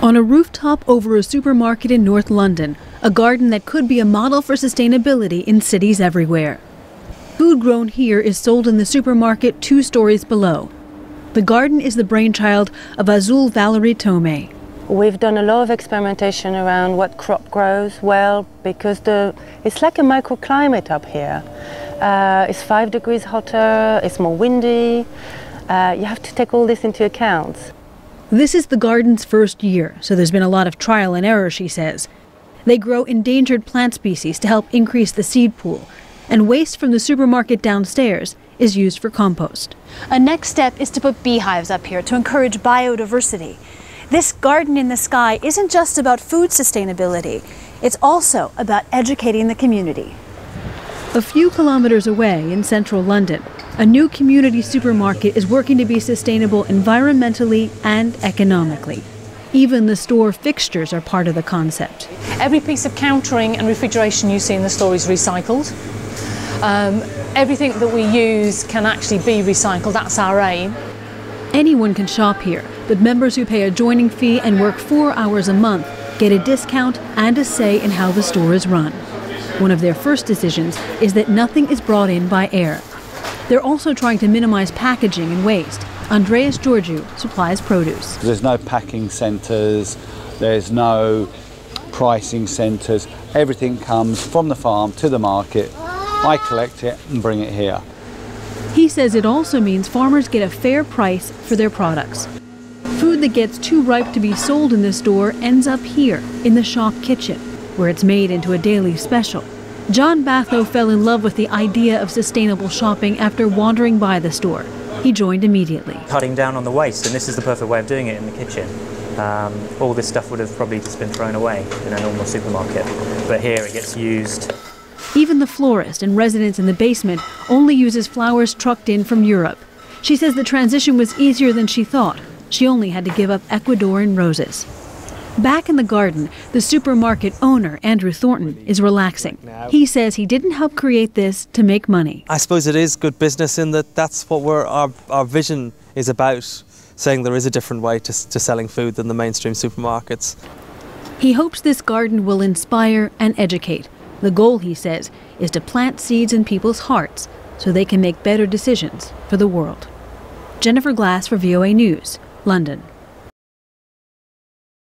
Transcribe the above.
On a rooftop over a supermarket in North London, a garden that could be a model for sustainability in cities everywhere. Food grown here is sold in the supermarket 2 stories below. The garden is the brainchild of Azul Valerie Tomei. We've done a lot of experimentation around what crop grows well, because it's like a microclimate up here. It's 5 degrees hotter, it's more windy. You have to take all this into account. This is the garden's first year, so there's been a lot of trial and error, she says. They grow endangered plant species to help increase the seed pool, and waste from the supermarket downstairs is used for compost. A next step is to put beehives up here to encourage biodiversity. This garden in the sky isn't just about food sustainability, it's also about educating the community. A few kilometers away in central London, a new community supermarket is working to be sustainable environmentally and economically. Even the store fixtures are part of the concept. Every piece of countering and refrigeration you see in the store is recycled. Everything that we use can actually be recycled, that's our aim. Anyone can shop here, but members who pay a joining fee and work 4 hours a month get a discount and a say in how the store is run. One of their first decisions is that nothing is brought in by air. They're also trying to minimize packaging and waste. Andreas Georgiou supplies produce. There's no packing centres, there's no pricing centres. Everything comes from the farm to the market. I collect it and bring it here. He says it also means farmers get a fair price for their products. Food that gets too ripe to be sold in the store ends up here in the shop kitchen, where it's made into a daily special. John Batho fell in love with the idea of sustainable shopping after wandering by the store. He joined immediately. Cutting down on the waste, and this is the perfect way of doing it in the kitchen. All this stuff would have probably just been thrown away in a normal supermarket, but here it gets used. Even the florist and residents in the basement only uses flowers trucked in from Europe. She says the transition was easier than she thought. She only had to give up Ecuadorian roses. Back in the garden, the supermarket owner, Andrew Thornton, is relaxing. He says he didn't help create this to make money. I suppose it is good business in that that's what our vision is about, saying there is a different way to selling food than the mainstream supermarkets. He hopes this garden will inspire and educate. The goal, he says, is to plant seeds in people's hearts so they can make better decisions for the world. Jennifer Glasse for VOA News, London.